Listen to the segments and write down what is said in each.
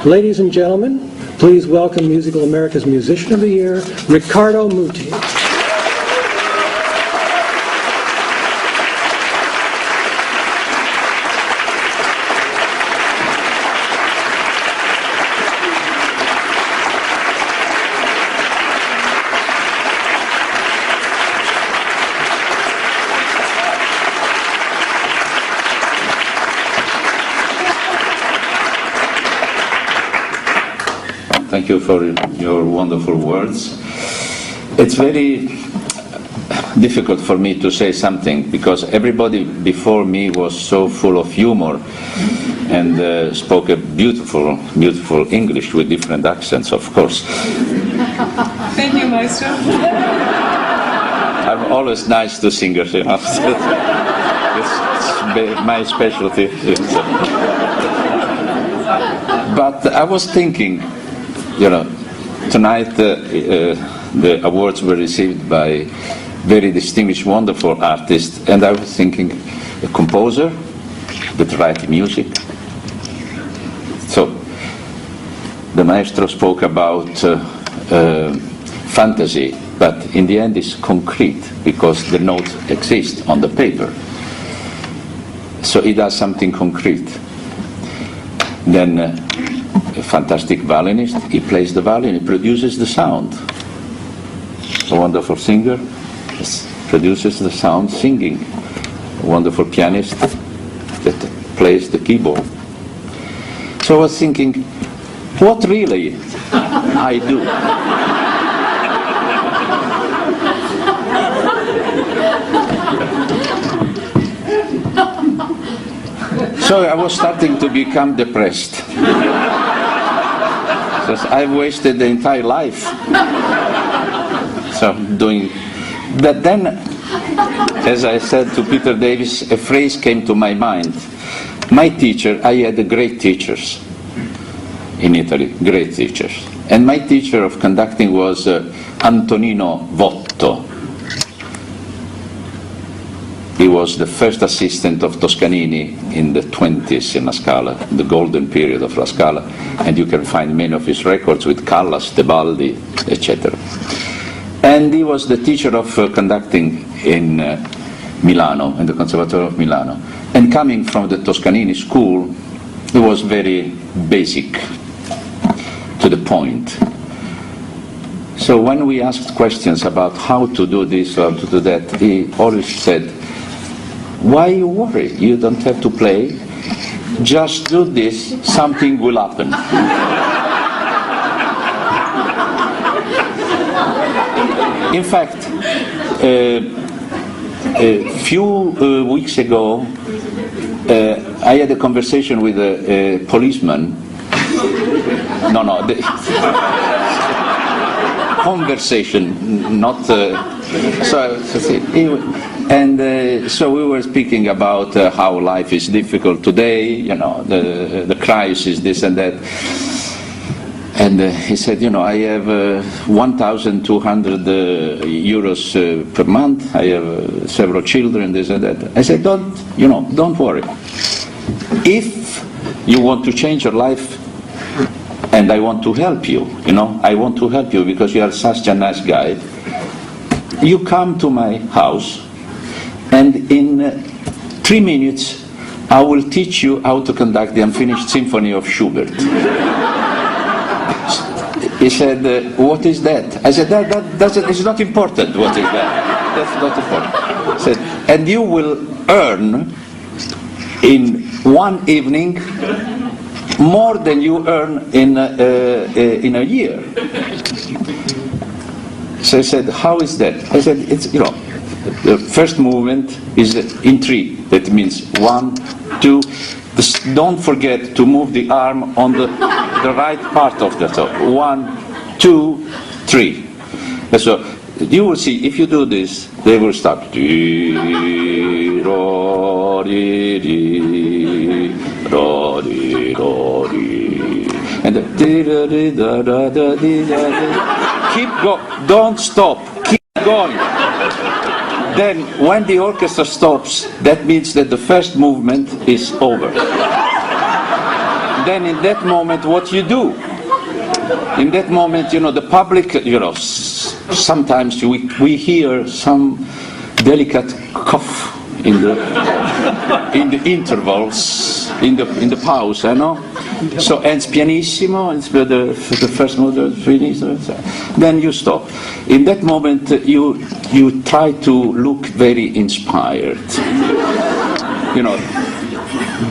Ladies and gentlemen, please welcome Musical America's Musician of the Year, Riccardo Muti. Thank you for your wonderful words. It's very difficult for me to say something because everybody before me was so full of humor and spoke a beautiful, beautiful English with different accents, of course. Thank you, Maestro. I'm always nice to singers, you know. It's my specialty. But I was thinking, you know, tonight the awards were received by very distinguished, wonderful artists, and I was thinking, a composer that writes music. So, the maestro spoke about fantasy, but in the end it's concrete, because the notes exist on the paper. So he does something concrete. Then a fantastic violinist, he plays the violin, he produces the sound. A wonderful singer produces the sound singing. A wonderful pianist that plays the keyboard. So I was thinking, what really I do? So I was starting to become depressed. I've wasted the entire life. So doing that. Then, as I said to Peter Davis, a phrase came to my mind. My teacher, I had great teachers in Italy, great teachers. And my teacher of conducting was Antonino Votto. He was the first assistant of Toscanini in the 20s in La Scala, the golden period of La Scala, and you can find many of his records with Callas, Tebaldi, etc. And he was the teacher of conducting in Milano, in the Conservatory of Milano. And coming from the Toscanini school, he was very basic, to the point. So when we asked questions about how to do this or to do that, he always said, why you worry? You don't have to play. Just do this, something will happen. In fact, a few weeks ago, I had a conversation with a policeman. Conversation, not... So we were speaking about how life is difficult today, you know, the crisis, this and that. And he said, you know, I have 1,200 euros per month. I have several children, this and that. I said, don't worry. If you want to change your life, and I want to help you, you know, I want to help you because you are such a nice guy. You come to my house, and in 3 minutes, I will teach you how to conduct the Unfinished Symphony of Schubert. He said, what is that? I said, it's not important what is that. That's not important. He said, and you will earn in one evening more than you earn in a year. So I said, how is that? I said, it's, you know, the first movement is in 3. That means 1, 2. Don't forget to move the arm on the right part of the top. 1, 2, 3. And so you will see, if you do this, they will start. And keep going, don't stop, keep going. Then when the orchestra stops, that means that the first movement is over. then in that moment, what you do? In that moment, the public, sometimes we hear some delicate cough in the intervals, in the pause, So ends pianissimo, it's the first movement finished, then you stop. In that moment, you try to look very inspired.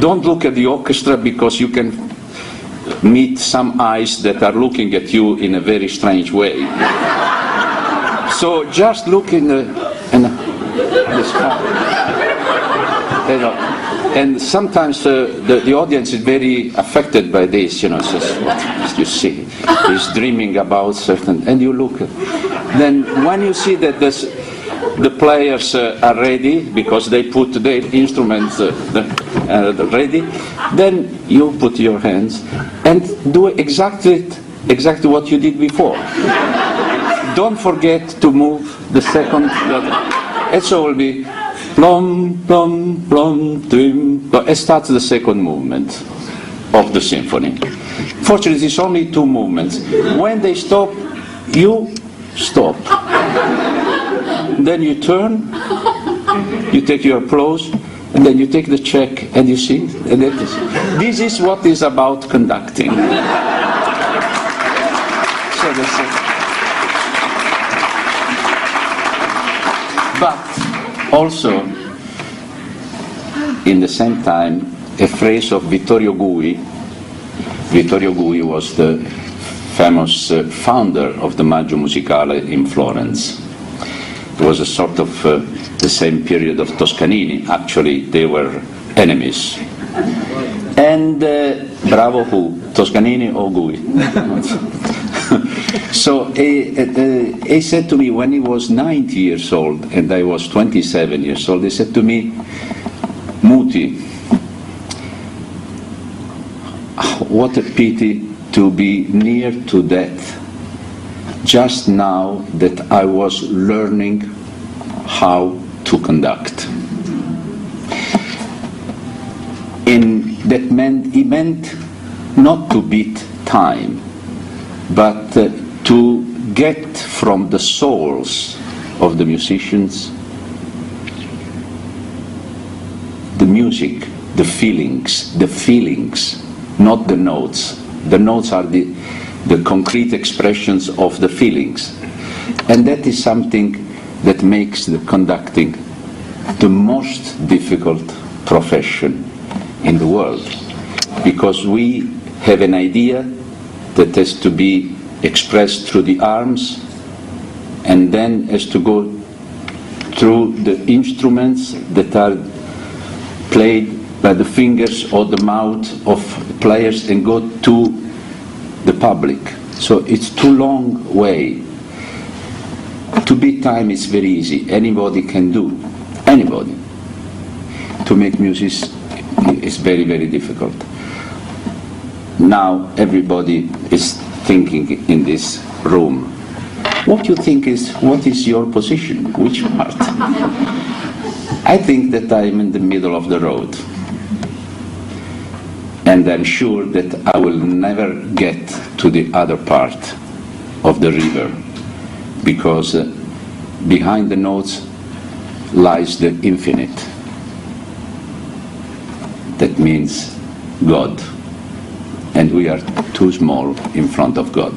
Don't look at the orchestra, because you can meet some eyes that are looking at you in a very strange way. So just look in the sky. And sometimes the audience is very affected by this, says, what you see? He's dreaming about certain, and you look. Then when you see that the players are ready, because they put their instruments ready, then you put your hands and do exactly what you did before. Don't forget to move the second. And so it will be plum, plum, plum, tim. It starts the second movement of the symphony. Fortunately, it's only two movements. When they stop, you stop. Then you turn, you take your applause, and then you take the check and you sing. And this is what is about conducting. So that's it. But also, in the same time, a phrase of Vittorio Gui. Vittorio Gui was the famous founder of the Maggio Musicale in Florence. It was a sort of the same period of Toscanini. Actually, they were enemies. And bravo who? Toscanini or Gui? So he said to me when he was 90 years old and I was 27 years old, he said to me, Muti, what a pity to be near to death just now that I was learning how to conduct. He meant not to beat time, but to get from the souls of the musicians the music, the feelings, not the notes. The notes are the concrete expressions of the feelings. And that is something that makes the conducting the most difficult profession in the world. Because we have an idea that has to be expressed through the arms and then has to go through the instruments that are played by the fingers or the mouth of players and go to the public. So it's too long way. To beat time is very easy. Anybody can do. Anybody. To make music is very, very difficult. Now everybody is thinking in this room, what is your position? Which part? I think that I'm in the middle of the road. And I'm sure that I will never get to the other part of the river, because behind the notes lies the infinite. That means God. And we are too small in front of God.